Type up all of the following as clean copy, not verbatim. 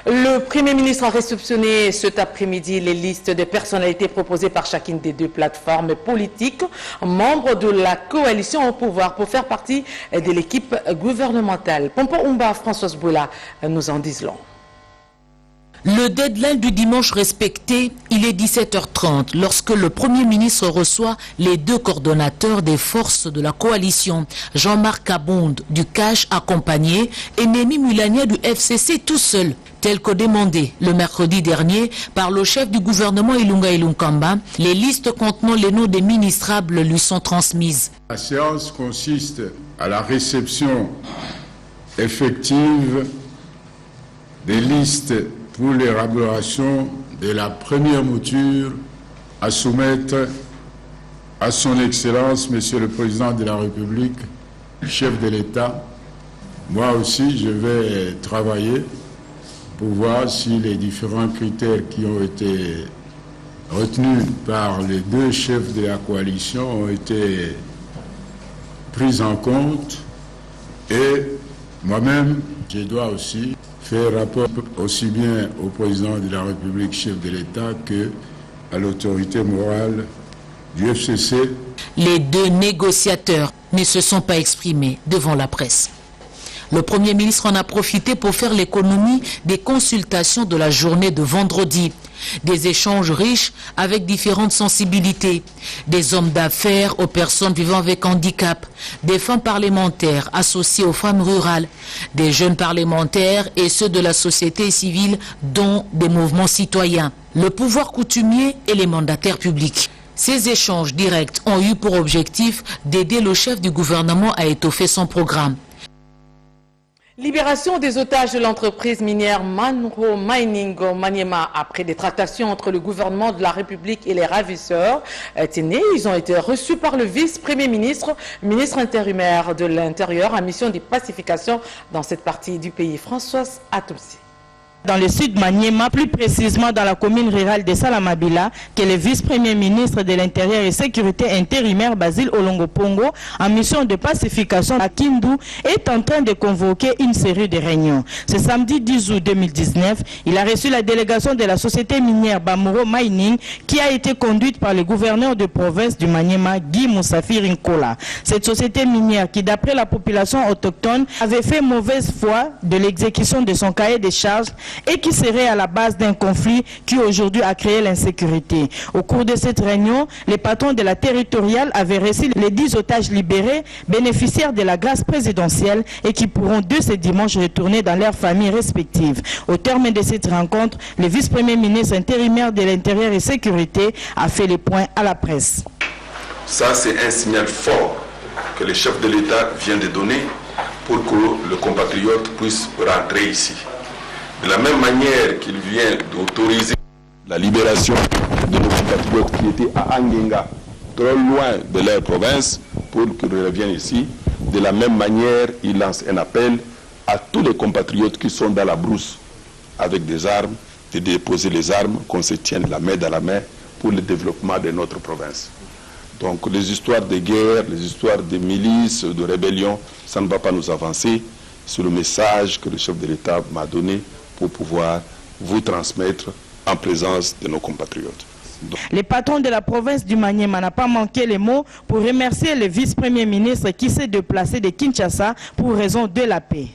Le Premier ministre a réceptionné cet après-midi les listes des personnalités proposées par chacune des deux plateformes politiques, membres de la coalition au pouvoir, pour faire partie de l'équipe gouvernementale. Pompo Umba, Françoise Boula nous en disent long. Le deadline du dimanche respecté, il est 17h30 lorsque le Premier ministre reçoit les deux coordonnateurs des forces de la coalition, Jean-Marc Abonde du CAJ accompagné et Némi Mulania du FCC tout seul, tel que demandé le mercredi dernier par le chef du gouvernement Ilunga Ilunkamba. Les listes contenant les noms des ministrables lui sont transmises. La séance consiste à la réception effective des listes pour l'élaboration de la première mouture à soumettre à son Excellence, Monsieur le Président de la République, chef de l'État. Moi aussi, je vais travailler pour voir si les différents critères qui ont été retenus par les deux chefs de la coalition ont été pris en compte. Et moi-même, je dois aussi faire rapport aussi bien au président de la République, chef de l'État, que à l'autorité morale du FCC. Les deux négociateurs ne se sont pas exprimés devant la presse. Le Premier ministre en a profité pour faire l'économie des consultations de la journée de vendredi. Des échanges riches avec différentes sensibilités, des hommes d'affaires aux personnes vivant avec handicap, des femmes parlementaires associées aux femmes rurales, des jeunes parlementaires et ceux de la société civile, dont des mouvements citoyens, le pouvoir coutumier et les mandataires publics. Ces échanges directs ont eu pour objectif d'aider le chef du gouvernement à étoffer son programme. Libération des otages de l'entreprise minière Manro Mining au Maniema après des tractations entre le gouvernement de la République et les ravisseurs. Ils ont été reçus par le vice-premier ministre, ministre intérimaire de l'Intérieur en mission de pacification dans cette partie du pays. Françoise Atomsi. Dans le sud Maniema, plus précisément dans la commune rurale de Salamabila, que le vice-premier ministre de l'Intérieur et Sécurité intérimaire Basile Olongo Pongo, en mission de pacification à Kindu, est en train de convoquer une série de réunions. Ce samedi 10 août 2019, il a reçu la délégation de la société minière Bamuro Mining qui a été conduite par le gouverneur de province du Maniema, Guy Moussafir Nkola. Cette société minière qui, d'après la population autochtone, avait fait mauvaise foi de l'exécution de son cahier de charges et qui serait à la base d'un conflit qui aujourd'hui a créé l'insécurité. Au cours de cette réunion, les patrons de la territoriale avaient reçu les 10 otages libérés, bénéficiaires de la grâce présidentielle et qui pourront dès ce dimanche retourner dans leurs familles respectives. Au terme de cette rencontre, le vice-premier ministre intérimaire de l'Intérieur et Sécurité a fait les points à la presse. Ça, c'est un signal fort que le chef de l'État vient de donner pour que le compatriote puisse rentrer ici. De la même manière qu'il vient d'autoriser la libération de nos compatriotes qui étaient à Angenga, trop loin de leur province, pour qu'ils reviennent ici, de la même manière, il lance un appel à tous les compatriotes qui sont dans la brousse avec des armes, de déposer les armes, qu'on se tienne la main dans la main pour le développement de notre province. Donc les histoires de guerre, les histoires de milices, de rébellion, ça ne va pas nous avancer. C'est le message que le chef de l'État m'a donné pour pouvoir vous transmettre en présence de nos compatriotes. Les patrons de la province du Maniema n'ont pas manqué les mots pour remercier le vice-premier ministre qui s'est déplacé de Kinshasa pour raison de la paix.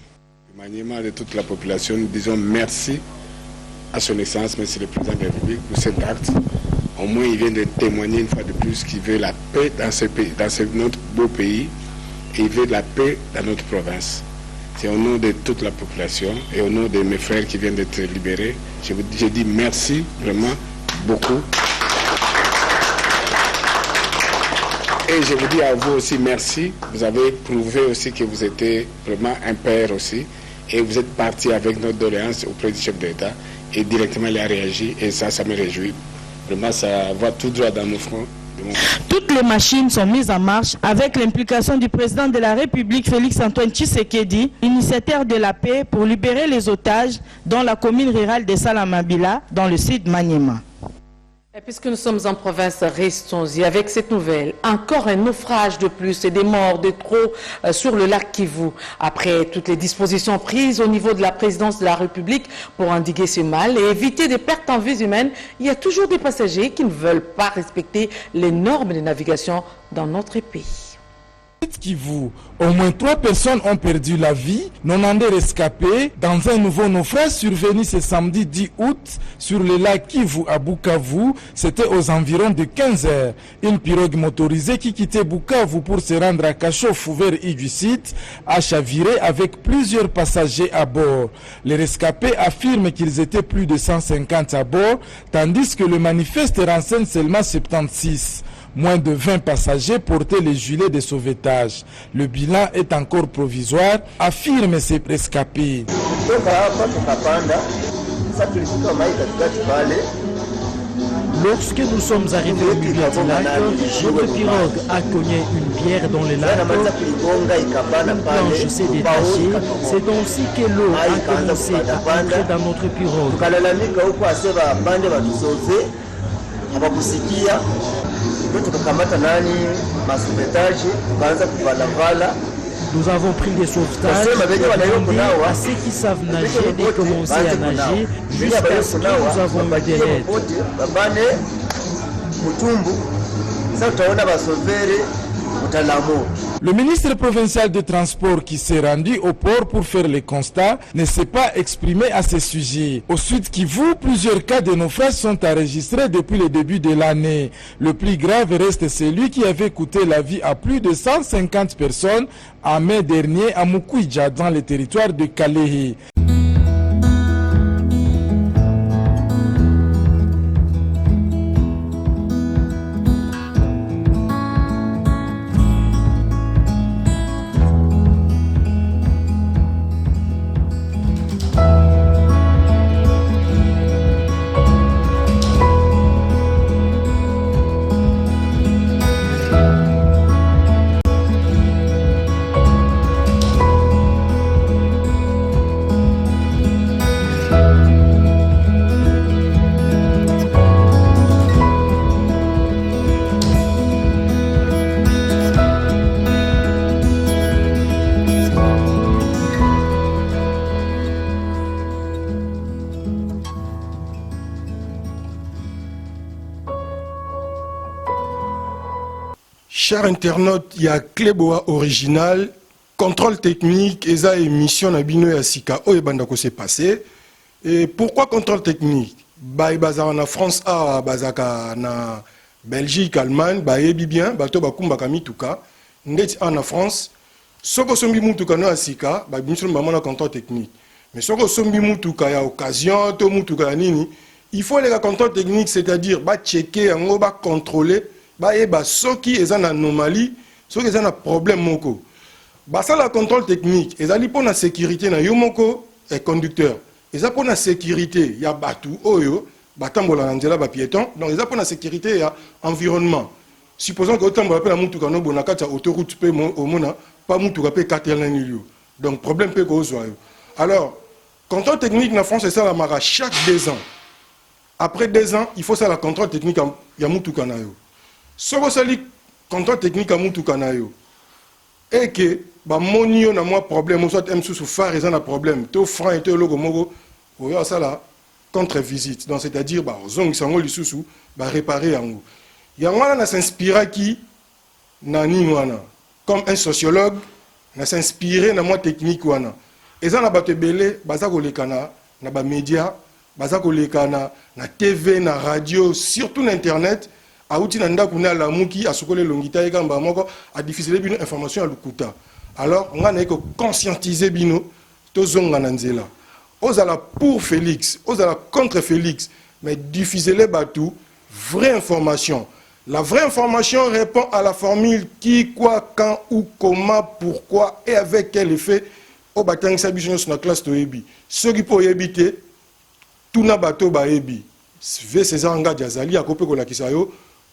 Le Maniema de toute la population, nous disons merci à son excellence, monsieur le président de la République, pour cet acte. Au moins, il vient de témoigner une fois de plus qu'il veut la paix dans ce pays, dans notre beau pays, et il veut la paix dans notre province. C'est au nom de toute la population et au nom de mes frères qui viennent d'être libérés. Je dis merci vraiment beaucoup. Et je vous dis à vous aussi merci. Vous avez prouvé aussi que vous étiez vraiment un père aussi. Et vous êtes parti avec notre doléance auprès du chef de l'État. Et directement il a réagi. Et ça me réjouit. Vraiment, ça va tout droit dans nos fronts Toutes les machines sont mises en marche avec l'implication du président de la République Félix-Antoine Tshisekedi, initiateur de la paix pour libérer les otages dans la commune rurale de Salamabila, dans le sud Maniema. Et puisque nous sommes en province, restons-y avec cette nouvelle. Encore un naufrage de plus et des morts de trop sur le lac Kivu. Après toutes les dispositions prises au niveau de la présidence de la République pour endiguer ce mal et éviter des pertes en vies humaines, il y a toujours des passagers qui ne veulent pas respecter les normes de navigation dans notre pays. Kivu. Au moins 3 personnes ont perdu la vie, 90 rescapés dans un nouveau naufrage survenu ce samedi 10 août sur le lac Kivu à Bukavu. C'était aux environs de 15 heures. Une pirogue motorisée qui quittait Bukavu pour se rendre à Kachofu vers Iguissit a chaviré avec plusieurs passagers à bord. Les rescapés affirment qu'ils étaient plus de 150 à bord, tandis que le manifeste renseigne seulement 76. Moins de 20 passagers portaient les gilets de sauvetage. Le bilan est encore provisoire, affirment ces rescapés. Lorsque nous sommes arrivés au milieu du lac, notre pirogue a cogné une bière dans le lac. Une planche s'est détachée. C'est ainsi que l'eau a commencé à entrer dans notre pirogue. Nous avons pris des sauvetages à ceux qui savent nager de commencer à nager jusqu'à ce que nous avons eu des aides. Le ministre provincial de transport qui s'est rendu au port pour faire les constats ne s'est pas exprimé à ce sujet. Au Sud Kivu, plusieurs cas de naufrage sont enregistrés depuis le début de l'année. Le plus grave reste celui qui avait coûté la vie à plus de 150 personnes en mai dernier à Mukwija dans le territoire de Kalehe. Chers internautes, il y a Cléboa original, contrôle technique, et ça émission na bino ya sika o ebandako s'est passé. Et pourquoi contrôle technique? Ba bazaka na France a bazaka na Belgique, Allemagne, ba yebi bien, bato bakumba kamituka, ndeti en France, soko sombi mutuka no asika, ba bimission ba mona contrôle technique. Mais soko sombi mutuka ya occasion, to mutuka ya nini, il faut les contrôle technique, c'est-à-dire ba checker, ngo ba contrôler. Bah soki eza na anomalie, soki eza na problème moko. Bah ça la contrôle technique, ezali pour la sécurité na yo moko et conducteur. Eza pour la sécurité ya batu oyo, batambola na nzela ba piéton, donc eza pour la sécurité ya environnement. Supposons que otambola pe na mutuka no bona kata autoroute pe omona, pas mutuka pe katel na nilio. Donc problème pe ko zo. Alors, contrôle technique na France c'est ça la mara chaque 2 ans. Après 2 ans, il faut ça la contrôle technique ya mutuka na yo. Soko sali contrôle technique à mutuka na yo et que ba moni yo na moi problème soit m sous phare ils ont un problème to franc et to logo moko o ya ça là contre visite donc c'est-à-dire ba zong sango lisusu ba réparer yango yango na s'inspira qui na nini wana comme un sociologue na s'inspirer na moi technique wana eza na bato belé baza ko lekana na ba média baza ko lekana na TV na radio surtout na internet auti na ndako na lamuki asukole longita ekamba moko a diffuser bino information à lukuta. Alors on a que conscientiser bino to zonga na nzela ozala pour Félix ozala contre Félix mais diffuser les batou vraie information. La vraie information répond à la formule qui, quoi, quand, où, comment, pourquoi et avec quel effet au batang sabition sur la classe to ebi. Ceux qui pour éviter tout na bateau ba ebi. V César Nga Diazali a copé ko la kisayo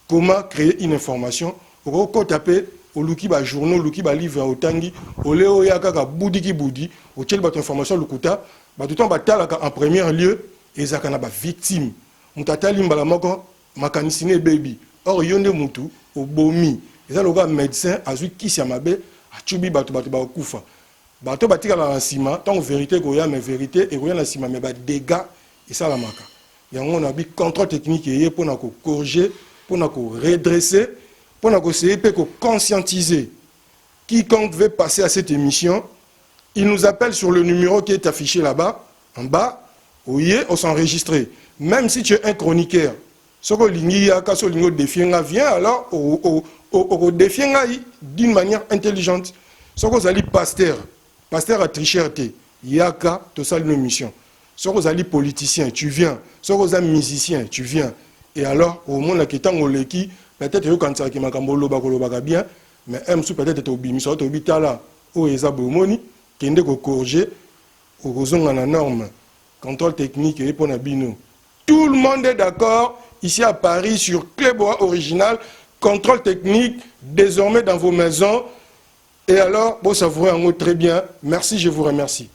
comment créer une information. Au taper au luki ba journaux, luki ba livre au tangi, au léo yaka boudi ki boudi, au tchel ba information lukuta, ba tout temps ba talaka en premier lieu et zakana ba victime. Mutata limbala moko makanisine baby. Or yonde mutu au bomi. Et ça le gars médecin azu kisi amabe a chubi batu ba kufa. Bato batika la nsima, tant vérité goya mais vérité et goya la nsima mais ba dégâts et ça la maka. Et on a bi contrôle technique et pour na ko corriger, pour na ko redresser, pour na ko essayer pour conscientiser. Quiconque veut passer à cette émission, il nous appelle sur le numéro qui est affiché là-bas, en bas, on s'enregistre. Même si tu es un chroniqueur, ce que l'ingénieur défient vient alors au défient d'une manière intelligente. Ce que vous allez pasteur à tricherté, yaka, tout ça une mission. Ce que vous allez politicien, tu viens. Ce que vous allez musicien, tu viens. Et alors, au monde qui est en Oleki, peut-être que quand ça qui m'a bien, mais peut-être au bimi, soit au bitala, au ezabomoni, qui est corriger, au rozon en norme, contrôle technique et pour Nabino. Tout le monde est d'accord ici à Paris sur Clébois original, contrôle technique, désormais dans vos maisons. Et alors, bon, ça vous rend très bien. Merci, je vous remercie.